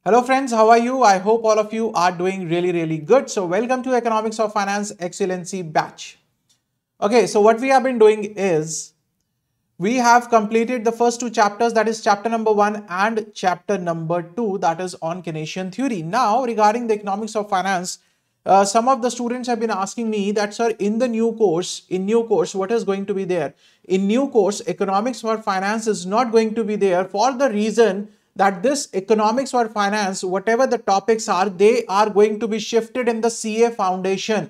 Hello friends, how are you? I hope all of you are doing really good. So welcome to Economics of Finance Excellency batch. Okay, so what we have been doing is we have completed the first two chapters, that is chapter number 1 and chapter number 2, that is on Keynesian theory. Now regarding the economics of finance, some of the students have been asking me that, sir, in new course, what is going to be there? In new course, economics for finance is not going to be there for the reason that this economics for finance, whatever the topics are, they are going to be shifted in the CA foundation,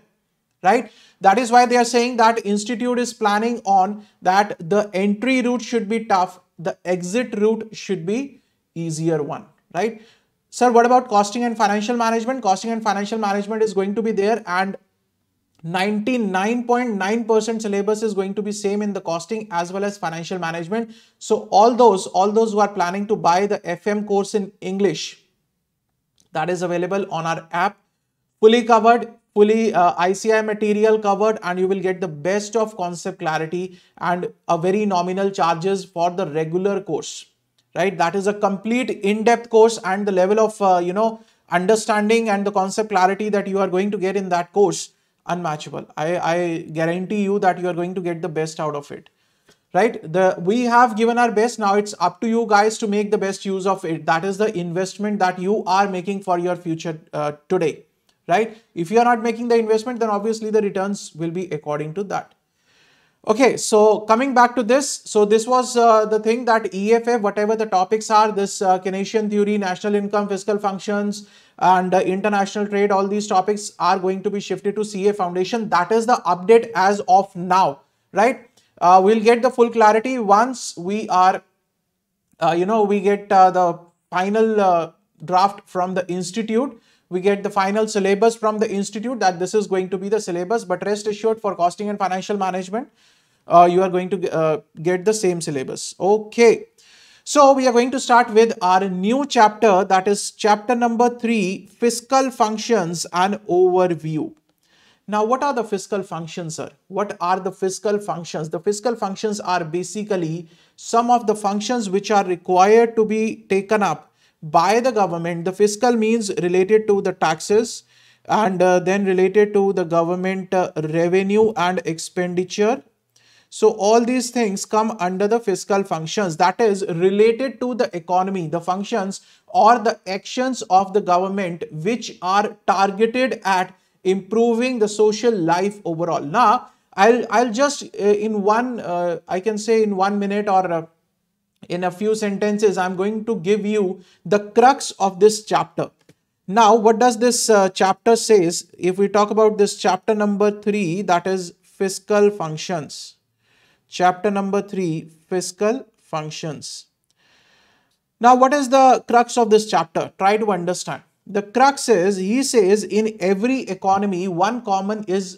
right? That is why they are saying that institute is planning on that the entry route should be tough, the exit route should be easier one, right? Sir, what about costing and financial management? Costing and financial management is going to be there, and 99.9% syllabus is going to be same in the costing as well as financial management. So all those who are planning to buy the FM course in English, that is available on our app, fully covered, fully ICAI material covered, and you will get the best of concept clarity and a very nominal charges for the regular course, right? That is a complete in-depth course, and the level of understanding and the concept clarity that you are going to get in that course, unmatchable. I guarantee you that you are going to get the best out of it, right? We have given our best. Now it's up to you guys to make the best use of it. That is the investment that you are making for your future today, right? If you are not making the investment, then obviously the returns will be according to that. Okay, so coming back to this, so this was the thing that EFA, whatever the topics are, this Keynesian theory, national income, fiscal functions, and international trade, all these topics are going to be shifted to CA foundation. That is the update as of now, right? We'll get the full clarity once we are, we get the final draft from the institute. We get the final syllabus from the institute that this is going to be the syllabus, but rest assured for costing and financial management, you are going to get the same syllabus. Okay. So we are going to start with our new chapter, that is chapter number 3, fiscal functions and overview. Now, what are the fiscal functions, sir? What are the fiscal functions? The fiscal functions are basically some of the functions which are required to be taken up by the government. The fiscal means related to the taxes, and then related to the government revenue and expenditure. So all these things come under the fiscal functions, that is related to the economy, the functions or the actions of the government which are targeted at improving the social life overall. Now, I'll just in one, I can say in 1 minute or in a few sentences, I'm going to give you the crux of this chapter. Now, what does this chapter says? If we talk about this chapter number 3, that is fiscal functions. Chapter number 3, fiscal functions. Now, what is the crux of this chapter? Try to understand. The crux is, he says, in every economy, one problem is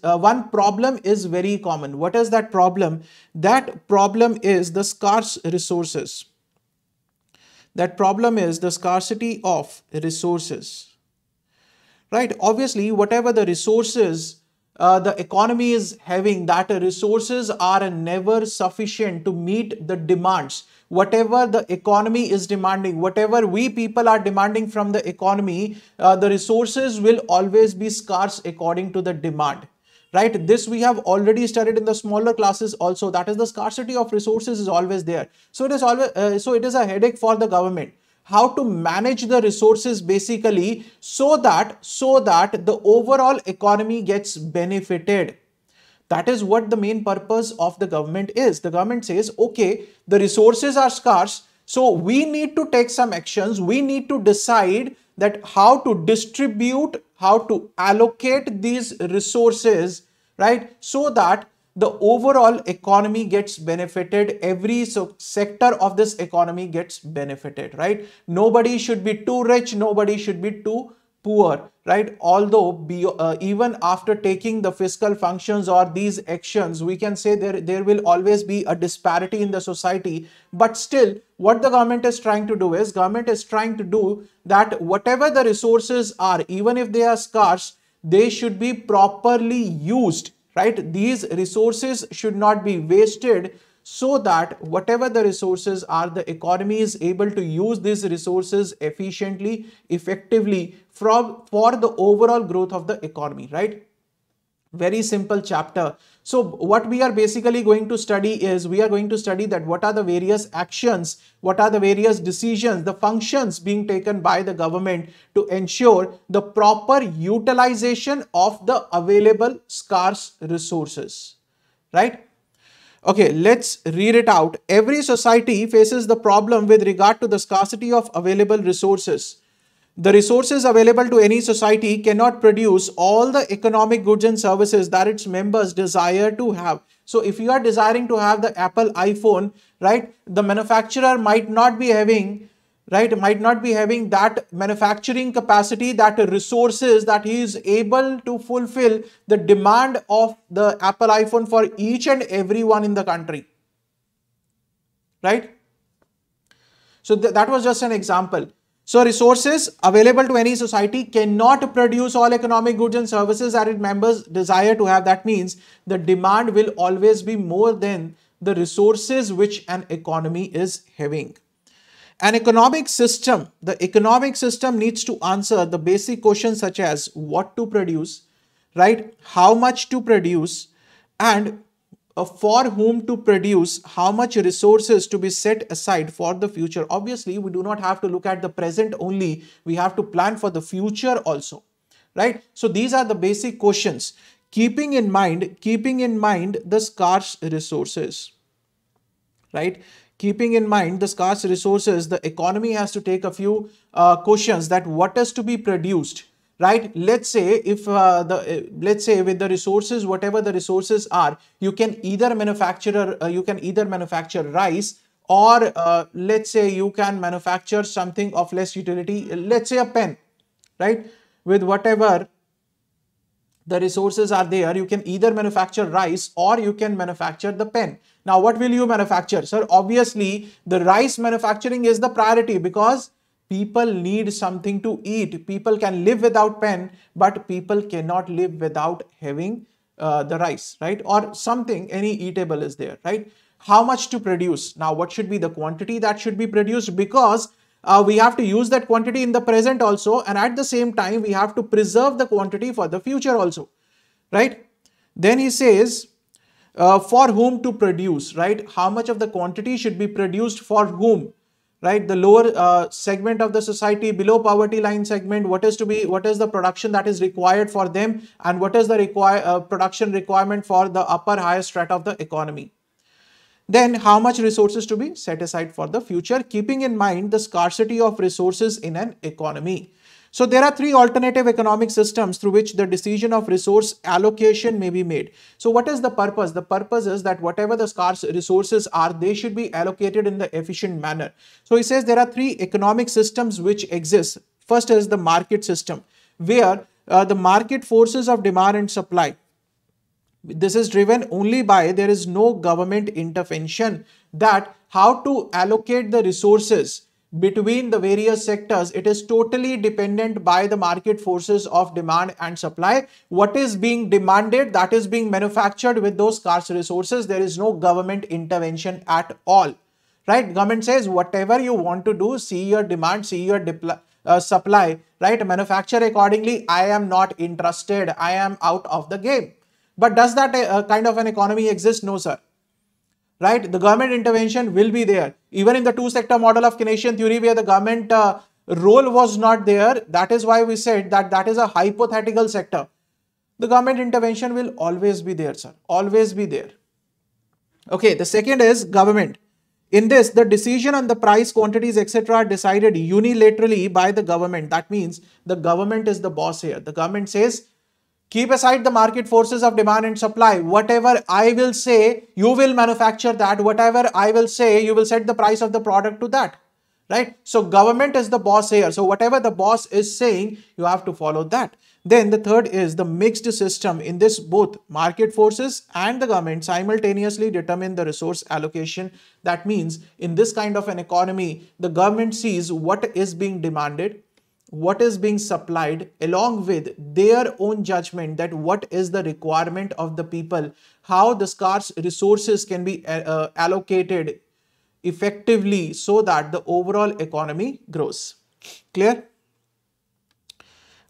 very common. What is that problem? That problem is the scarce resources. That problem is the scarcity of resources. Right? Obviously, whatever the resources the economy is having, that resources are never sufficient to meet the demands. Whatever the economy is demanding, whatever we people are demanding from the economy, the resources will always be scarce according to the demand. Right? This we have already studied in the smaller classes also. That is, the scarcity of resources is always there. So it is always it is a headache for the government. How to manage the resources basically so that the overall economy gets benefited. That is what the main purpose of the government is. The government says, okay, the resources are scarce, so we need to take some actions. We need to decide that how to distribute, how to allocate these resources, right? So that the overall economy gets benefited. Every sector of this economy gets benefited, right? Nobody should be too rich, nobody should be too poor, right? Although even after taking the fiscal functions or these actions, we can say there will always be a disparity in the society. But still, what the government is trying to do is, government is trying to do that whatever the resources are, even if they are scarce, they should be properly used, right? These resources should not be wasted, so that whatever the resources are, the economy is able to use these resources efficiently, effectively for the overall growth of the economy, right? Very simple chapter. So what we are basically going to study is, we are going to study that what are the various actions, what are the various decisions, the functions being taken by the government to ensure the proper utilization of the available scarce resources, right? Okay, let's read it out. Every society faces the problem with regard to the scarcity of available resources. The resources available to any society cannot produce all the economic goods and services that its members desire to have. So if you are desiring to have the Apple iPhone, right, the manufacturer might not be having, right, might not be having that manufacturing capacity, that resources that he is able to fulfill the demand of the Apple iPhone for each and everyone in the country, right? So that was just an example. So resources available to any society cannot produce all economic goods and services that its members desire to have. That means the demand will always be more than the resources which an economy is having. An economic system, the economic system needs to answer the basic questions such as what to produce, right, how much to produce, and for whom to produce, how much resources to be set aside for the future. Obviously, we do not have to look at the present only, we have to plan for the future also, right? So these are the basic questions, keeping in mind the scarce resources, right? Keeping in mind the scarce resources, the economy has to take a few questions that what is to be produced, right? Let's say if let's say with the resources, whatever the resources are, you can either manufacture rice, or let's say you can manufacture something of less utility, let's say a pen, right? With whatever the resources are there, you can either manufacture rice or you can manufacture the pen. Now what will you manufacture, sir? Obviously the rice manufacturing is the priority, because people need something to eat. People can live without pen, but people cannot live without having the rice, right? Or something, any eatable is there, right? How much to produce? Now what should be the quantity that should be produced? Because we have to use that quantity in the present also, and at the same time we have to preserve the quantity for the future also, right? Then he says for whom to produce, right? How much of the quantity should be produced for whom, right? The lower segment of the society, below poverty line segment, what is the production that is required for them, and what is the production requirement for the upper higher strata of the economy. Then how much resources to be set aside for the future, keeping in mind the scarcity of resources in an economy. So there are three alternative economic systems through which the decision of resource allocation may be made. So what is the purpose? The purpose is that whatever the scarce resources are, they should be allocated in the efficient manner. So he says there are three economic systems which exist. First is the market system, where the market forces of demand and supply, this is driven only by, there is no government intervention, that how to allocate the resources between the various sectors. It is totally dependent by the market forces of demand and supply. What is being demanded, that is being manufactured with those scarce resources. There is no government intervention at all, right? Government says whatever you want to do, see your demand, see your supply, right? Manufacture accordingly. I am not interested. I am out of the game. But does that kind of an economy exist? No, sir. Right? The government intervention will be there. Even in the two-sector model of Keynesian theory, where the government role was not there, that is why we said that that is a hypothetical sector. The government intervention will always be there, sir. Always be there. Okay, the second is government. In this, the decision on the price, quantities, etc. are decided unilaterally by the government. That means the government is the boss here. The government says, keep aside the market forces of demand and supply. Whatever I will say, you will manufacture that. Whatever I will say, you will set the price of the product to that, right? So government is the boss here. So whatever the boss is saying, you have to follow that. Then the third is the mixed system. In this, both market forces and the government simultaneously determine the resource allocation. That means in this kind of an economy, the government sees what is being demanded, what is being supplied along with their own judgment that what is the requirement of the people, how the scarce resources can be allocated effectively so that the overall economy grows. Clear?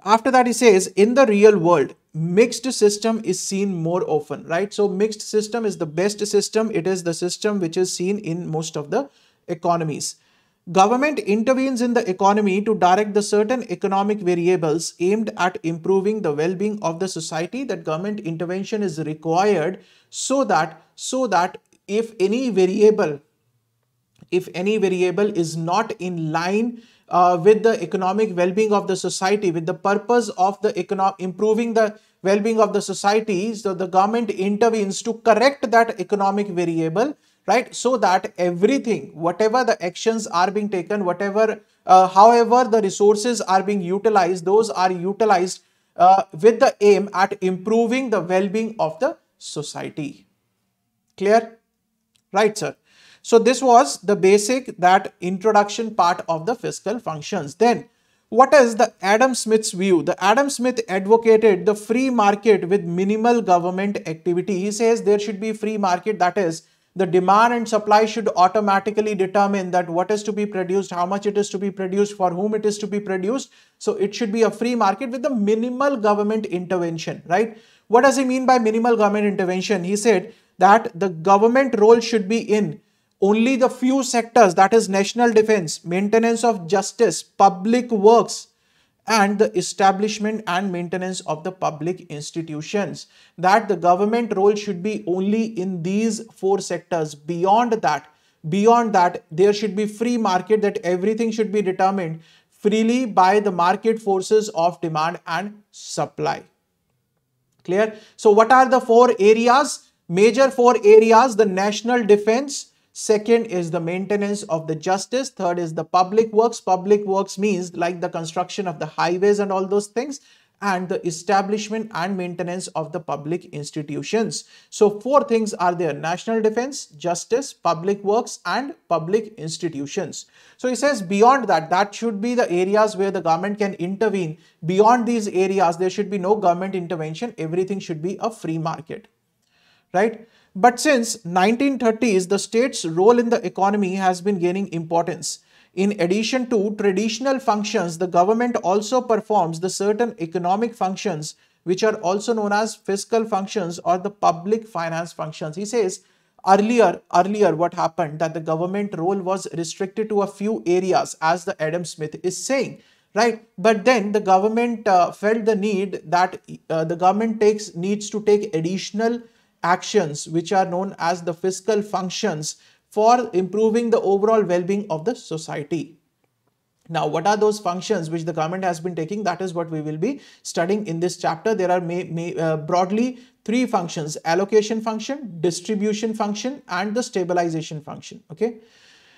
After that, he says, in the real world, mixed system is seen more often, right? So mixed system is the best system. It is the system which is seen in most of the economies. Government intervenes in the economy to direct the certain economic variables aimed at improving the well-being of the society. That government intervention is required so that if any variable is not in line with the economic well-being of the society, with the purpose of the improving the well-being of the society, so the government intervenes to correct that economic variable, right? So that everything, whatever the actions are being taken, whatever, however the resources are being utilized, those are utilized with the aim at improving the well-being of the society. Clear? Right, sir. So this was the basic, that introduction part of the fiscal functions. Then what is the Adam Smith's view? The Adam Smith advocated the free market with minimal government activity. He says there should be free market, that is the demand and supply should automatically determine that what is to be produced, how much it is to be produced, for whom it is to be produced. So it should be a free market with the minimal government intervention, right? What does he mean by minimal government intervention? He said that the government role should be in only the few sectors, that is national defense, maintenance of justice, public works, and the establishment and maintenance of the public institutions. That the government role should be only in these 4 sectors. Beyond that, there should be free market, that everything should be determined freely by the market forces of demand and supply. Clear? So what are the 4 areas? Major 4 areas: the national defense, second is the maintenance of the justice, third is the public works. Public works means like the construction of the highways and all those things, and the establishment and maintenance of the public institutions. So 4 things are there: national defense, justice, public works, and public institutions. So he says beyond that, that should be the areas where the government can intervene. Beyond these areas, there should be no government intervention. Everything should be a free market, right? But since 1930s, the state's role in the economy has been gaining importance. In addition to traditional functions, the government also performs the certain economic functions which are also known as fiscal functions or the public finance functions. He says earlier what happened, that the government role was restricted to a few areas, as the Adam Smith is saying, right? But then the government felt the need that the government needs to take additional actions which are known as the fiscal functions for improving the overall well-being of the society. Now, what are those functions which the government has been taking? That is what we will be studying in this chapter. There are broadly 3 functions: allocation function, distribution function, and the stabilization function. Okay.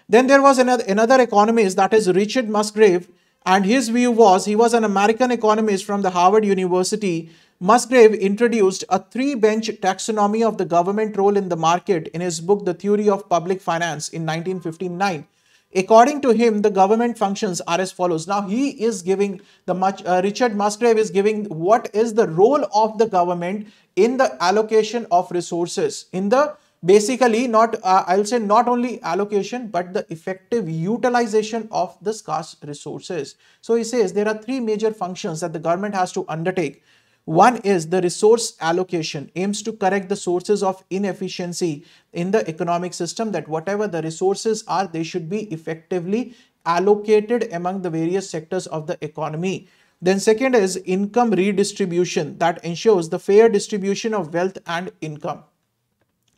Then there was another economist, that is Richard Musgrave, and his view was, he was an American economist from the Harvard University. Musgrave introduced a 3-bench taxonomy of the government role in the market in his book, The Theory of Public Finance, in 1959. According to him, the government functions are as follows. Now, he is giving Richard Musgrave is giving what is the role of the government in the allocation of resources, in the basically I'll say not only allocation, but the effective utilization of the scarce resources. So he says there are 3 major functions that the government has to undertake. One is the resource allocation, aims to correct the sources of inefficiency in the economic system, that whatever the resources are, they should be effectively allocated among the various sectors of the economy. Then second is income redistribution, that ensures the fair distribution of wealth and income,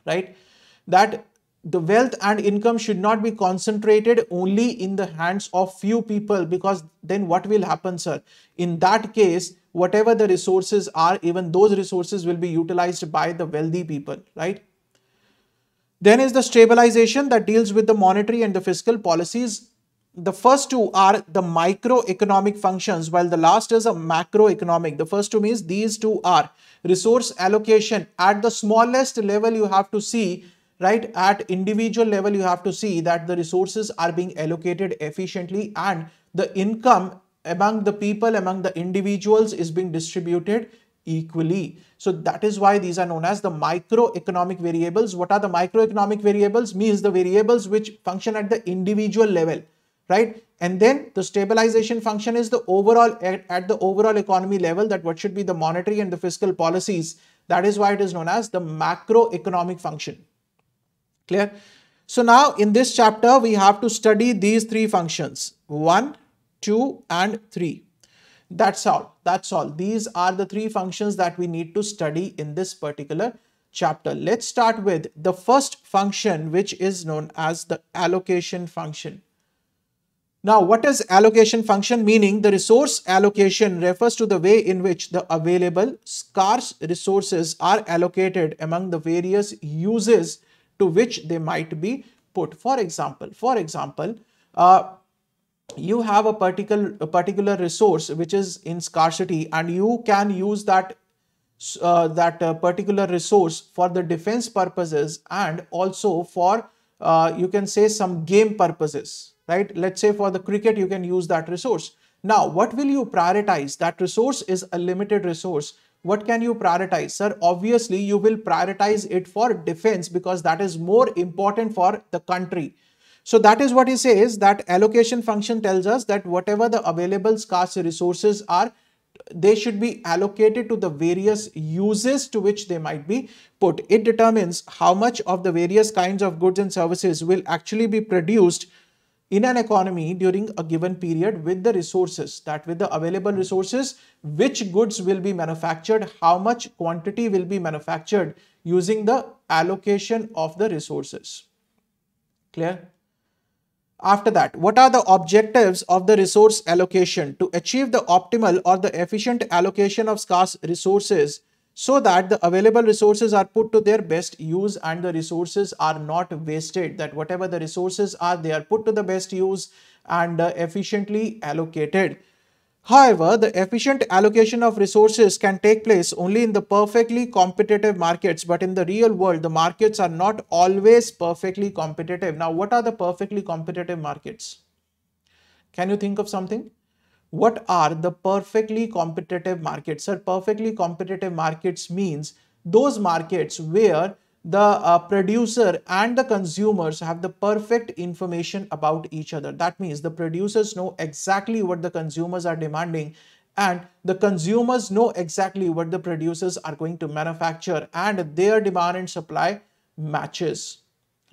right? That the wealth and income should not be concentrated only in the hands of few people, because then what will happen, sir? In that case, whatever the resources are, even those resources will be utilized by the wealthy people, right? Then is the stabilization, that deals with the monetary and the fiscal policies. The first 2 are the microeconomic functions, while the last is a macroeconomic. The first 2 means these 2 are resource allocation. At the smallest level, you have to see, right, at individual level, you have to see that the resources are being allocated efficiently, and the income among the people, among the individuals is being distributed equally. So that is why these are known as the microeconomic variables. What are the microeconomic variables? Means the variables which function at the individual level, right? And then the stabilization function is the overall at the overall economy level, that what should be the monetary and the fiscal policies. That is why it is known as the macroeconomic function. Clear? So now in this chapter, we have to study these three functions, 1, 2, and 3. That's all. That's all. These are the three functions that we need to study in this particular chapter. Let's start with the first function, which is known as the allocation function. Now, what is allocation function? Meaning the resource allocation refers to the way in which the available scarce resources are allocated among the various uses to which they might be put. For example, you have a particular resource which is in scarcity, and you can use that particular resource for the defense purposes and also for you can say some game purposes, right? Let's say for the cricket you can use that resource. Now what will you prioritize? That resource is a limited resource. What can you prioritize, sir? Obviously you will prioritize it for defense because that is more important for the country. So that is what he says, that allocation function tells us that whatever the available scarce resources are, they should be allocated to the various uses to which they might be put. It determines how much of the various kinds of goods and services will actually be produced in an economy during a given period with the resources, that with the available resources, which goods will be manufactured, how much quantity will be manufactured using the allocation of the resources. Clear? After that, what are the objectives of the resource allocation? To achieve the optimal or the efficient allocation of scarce resources so that the available resources are put to their best use and the resources are not wasted, that whatever the resources are, they are put to the best use and efficiently allocated. However, the efficient allocation of resources can take place only in the perfectly competitive markets, but in the real world, the markets are not always perfectly competitive. Now, what are the perfectly competitive markets? Can you think of something? What are the perfectly competitive markets? Sir, perfectly competitive markets means those markets where the producer and the consumers have the perfect information about each other. That means the producers know exactly what the consumers are demanding and the consumers know exactly what the producers are going to manufacture and their demand and supply matches.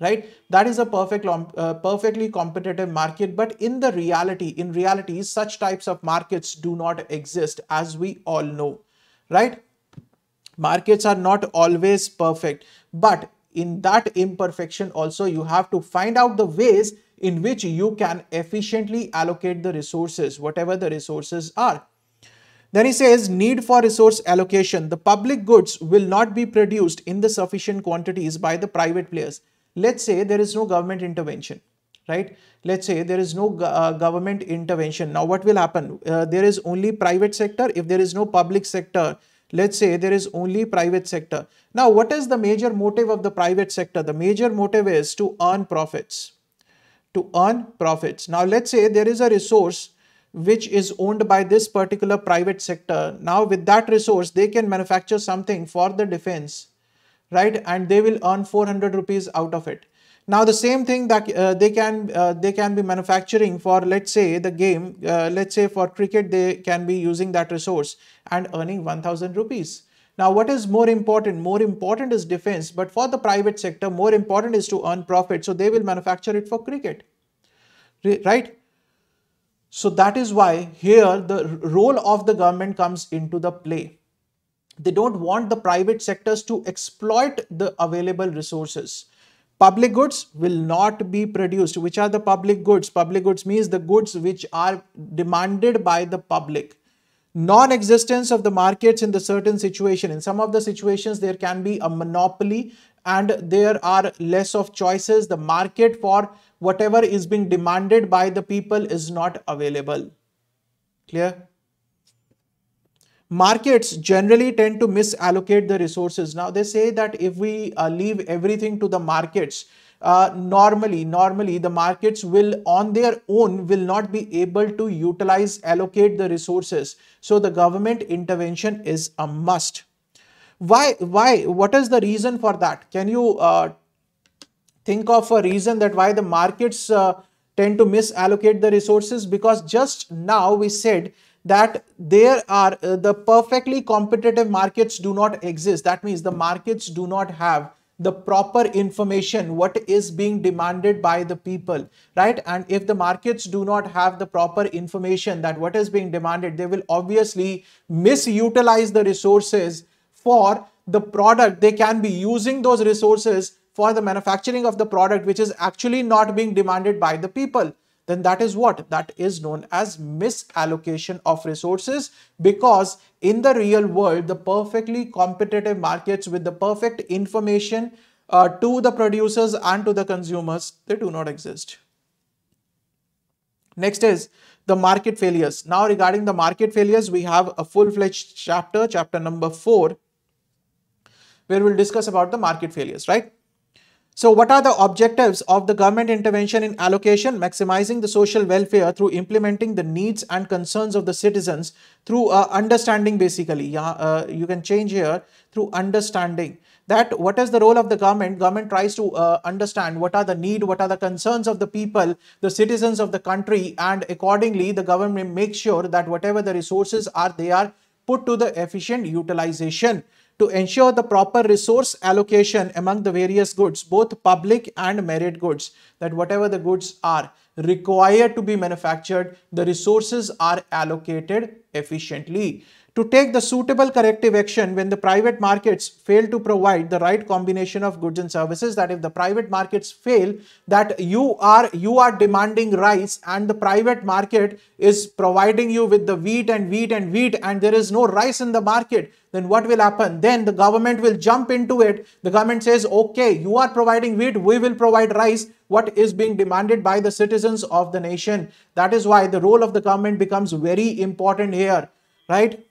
Right? That is a perfectly competitive market. But in reality, such types of markets do not exist, as we all know. Right? Markets are not always perfect, but in that imperfection also you have to find out the ways in which you can efficiently allocate the resources, whatever the resources are. Then he says, need for resource allocation. The public goods will not be produced in the sufficient quantities by the private players. Let's say there is no government intervention, right? Let's say there is no government intervention. Now what will happen? There is only private sector. If there is no public sector, let's say there is only private sector. Now, what is the major motive of the private sector? The major motive is to earn profits. To earn profits. Now, let's say there is a resource which is owned by this particular private sector. Now, with that resource, they can manufacture something for the defense, right? And they will earn 400 rupees out of it. Now the same thing that they can be manufacturing for, let's say, the game, let's say for cricket, they can be using that resource and earning 1000 rupees. Now what is more important? More important is defense, but for the private sector, more important is to earn profit. So they will manufacture it for cricket, right? So that is why here the role of the government comes into the play. They don't want the private sectors to exploit the available resources. Public goods will not be produced. Which are the public goods? Public goods means the goods which are demanded by the public. Non-existence of the markets in the certain situation. In some of the situations, there can be a monopoly and there are less of choices. The market for whatever is being demanded by the people is not available. Clear? Markets generally tend to misallocate the resources. Now they say that if we leave everything to the markets, normally the markets will on their own will not be able to allocate the resources. So the government intervention is a must. Why? What is the reason for that? Can you think of a reason that why the markets tend to misallocate the resources? Because just now we said that there are the perfectly competitive markets do not exist. That means the markets do not have the proper information what is being demanded by the people, right? And if the markets do not have the proper information that what is being demanded, they will obviously misutilize the resources for the product. They can be using those resources for the manufacturing of the product which is actually not being demanded by the people. Then that is what? That is known as misallocation of resources, because in the real world, the perfectly competitive markets with the perfect information to the producers and to the consumers, they do not exist. Next is the market failures. Now regarding the market failures, we have a full-fledged chapter, chapter number 4, where we'll discuss about the market failures, right? So what are the objectives of the government intervention in allocation? Maximizing the social welfare through implementing the needs and concerns of the citizens through understanding, basically. You can change here through understanding. That what is the role of the government? Government tries to understand what are the need, what are the concerns of the people, the citizens of the country, and accordingly the government makes sure that whatever the resources are, they are put to the efficient utilization. To ensure the proper resource allocation among the various goods, both public and merit goods, that whatever the goods are required to be manufactured, the resources are allocated efficiently. To take the suitable corrective action when the private markets fail to provide the right combination of goods and services, that if the private markets fail, that you are demanding rice and the private market is providing you with the wheat and there is no rice in the market, then what will happen? Then the government will jump into it. The government says, okay, you are providing wheat, we will provide rice, what is being demanded by the citizens of the nation. That is why the role of the government becomes very important here, right?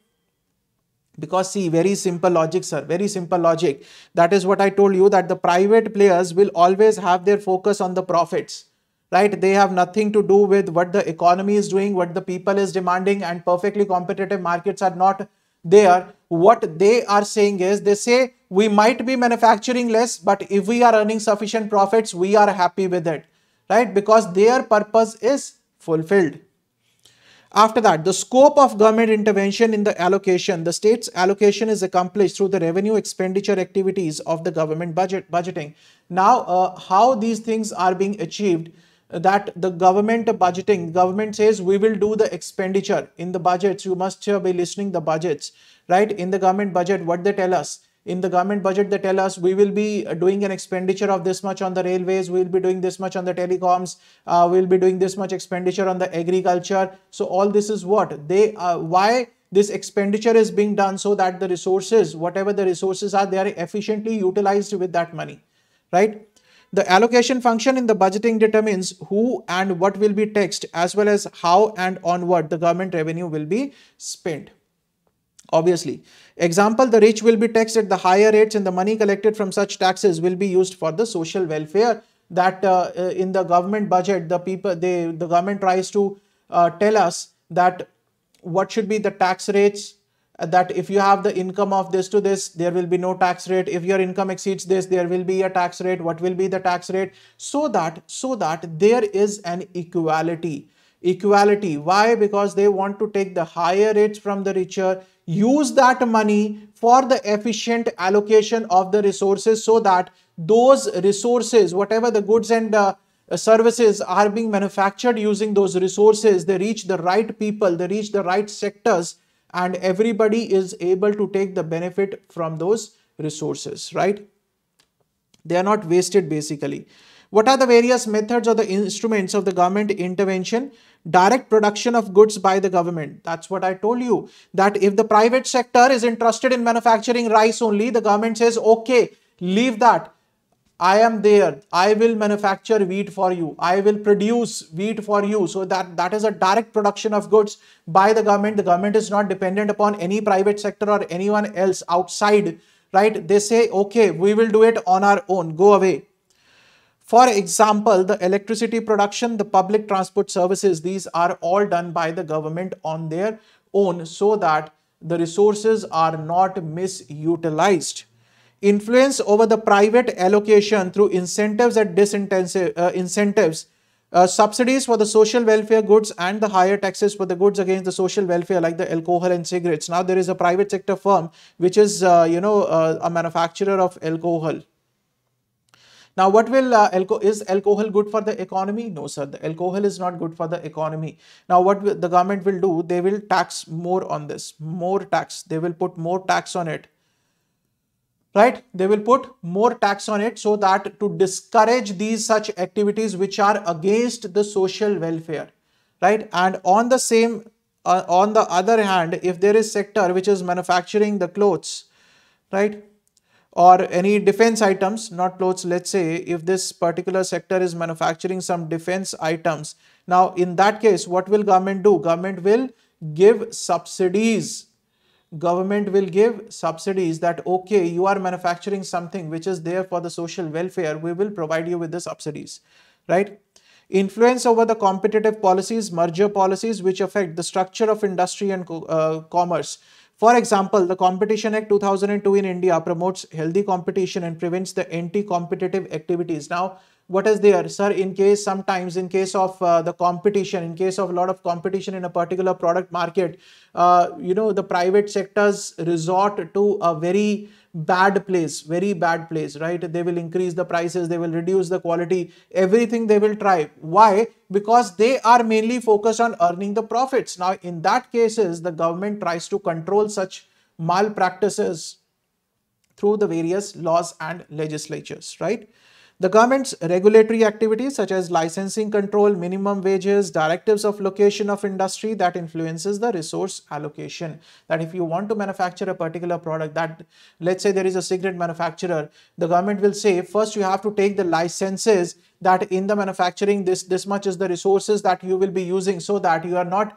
Because see, very simple logic, sir, very simple logic. That is what I told you, that the private players will always have their focus on the profits, right? They have nothing to do with what the economy is doing, what the people is demanding, and perfectly competitive markets are not there. What they are saying is, they say we might be manufacturing less, but if we are earning sufficient profits, we are happy with it, right? Because their purpose is fulfilled. After that, the scope of government intervention in the allocation. The state's allocation is accomplished through the revenue expenditure activities of the government budgeting. Now, how these things are being achieved? That the government budgeting, government says we will do the expenditure in the budgets. You must be listening the budgets, right? In the government budget, what they tell us? In the government budget, they tell us we will be doing an expenditure of this much on the railways, we will be doing this much on the telecoms, we will be doing this much expenditure on the agriculture. So all this is what they why this expenditure is being done, so that the resources, whatever the resources are, they are efficiently utilized with that money, right? The allocation function in the budgeting determines who and what will be taxed, as well as how and on what the government revenue will be spent. Obviously, example, the rich will be taxed at the higher rates and the money collected from such taxes will be used for the social welfare. That in the government budget, the government tries to tell us that what should be the tax rates, that if you have the income of this to this, there will be no tax rate. If your income exceeds this, there will be a tax rate. What will be the tax rate? So that there is an equality. Why? Because they want to take the higher rates from the richer, use that money for the efficient allocation of the resources, so that those resources, whatever the goods and services are being manufactured using those resources, they reach the right people, they reach the right sectors, and everybody is able to take the benefit from those resources, right? They are not wasted, basically. What are the various methods or the instruments of the government intervention? Direct production of goods by the government. That's what I told you, that if the private sector is interested in manufacturing rice only, the government says, okay, leave that. I am there. I will manufacture wheat for you. I will produce wheat for you. So that is a direct production of goods by the government. The government is not dependent upon any private sector or anyone else outside, right? They say, okay, we will do it on our own. Go away. For example, the electricity production, the public transport services, these are all done by the government on their own so that the resources are not misutilized. Influence over the private allocation through incentives and disincentives, subsidies for the social welfare goods and the higher taxes for the goods against the social welfare like the alcohol and cigarettes. Now there is a private sector firm which is a manufacturer of alcohol. Now, what will is alcohol good for the economy? No, sir. The alcohol is not good for the economy. Now, what the government will do? They will tax more on this, more tax. They will put more tax on it, right? They will put more tax on it so that to discourage these such activities which are against the social welfare, right? And on the same, on the other hand, if there is sector which is manufacturing the clothes, right? Or any defense items, not clothes, let's say if this particular sector is manufacturing some defense items. Now, in that case, what will government do? Government will give subsidies. Government will give subsidies that, okay, you are manufacturing something which is there for the social welfare. We will provide you with the subsidies, right? Influence over the competitive policies, merger policies, which affect the structure of industry and commerce. For example, the Competition Act 2002 in India promotes healthy competition and prevents the anti-competitive activities. Now, what is there, sir? In case sometimes, in case of the competition, in case of a lot of competition in a particular product market, the private sectors resort to a very bad place, right? They will increase the prices, they will reduce the quality, everything they will try. Why? Because they are mainly focused on earning the profits. Now, in that cases, the government tries to control such malpractices through the various laws and legislatures, right? The government's regulatory activities such as licensing control, minimum wages, directives of location of industry that influences the resource allocation. That if you want to manufacture a particular product, that let's say there is a cigarette manufacturer, the government will say first you have to take the licenses that in the manufacturing this much is the resources that you will be using so that you are not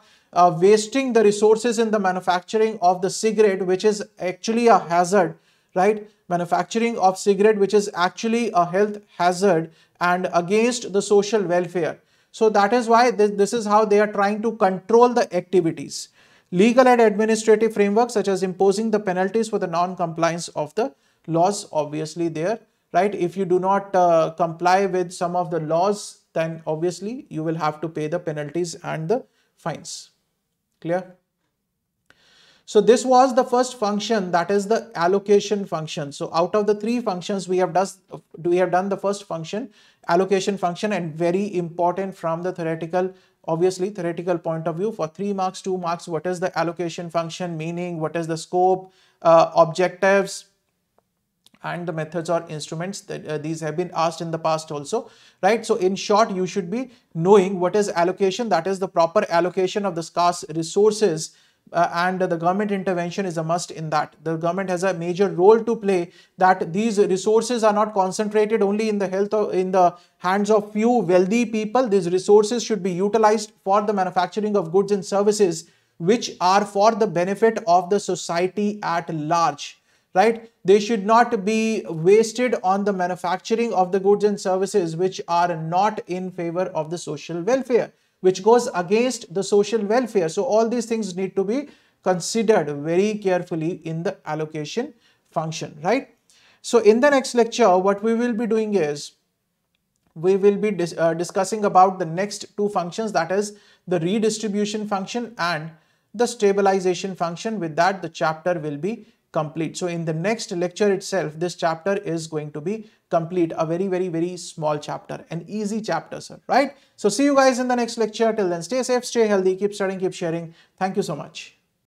wasting the resources in the manufacturing of the cigarette, which is actually a hazard, right? Manufacturing of cigarette, which is actually a health hazard and against the social welfare. So that is why this is how they are trying to control the activities. Legal and administrative framework such as imposing the penalties for the non-compliance of the laws, obviously there, right? If you do not comply with some of the laws, then obviously you will have to pay the penalties and the fines. Clear? So this was the first function, that is the allocation function. So out of the three functions we have done the first function, allocation function, and very important from the theoretical, obviously theoretical point of view. For 3 marks, 2 marks, what is the allocation function meaning, what is the scope, objectives, and the methods or instruments that these have been asked in the past also, right? So in short, you should be knowing what is allocation, that is the proper allocation of the scarce resources. And the government intervention is a must in that. The government has a major role to play, that these resources are not concentrated only in the hands of few wealthy people. These resources should be utilized for the manufacturing of goods and services which are for the benefit of the society at large, right? They should not be wasted on the manufacturing of the goods and services which are not in favor of the social welfare, which goes against the social welfare. So all these things need to be considered very carefully in the allocation function, right? So in the next lecture, what we will be doing is, we will be discussing about the next two functions, that is the redistribution function and the stabilization function. With that, the chapter will be complete. So in the next lecture itself, this chapter is going to be complete, a very small chapter, an easy chapter, sir, right? So see you guys in the next lecture. Till then, stay safe, stay healthy, keep studying, keep sharing. Thank you so much.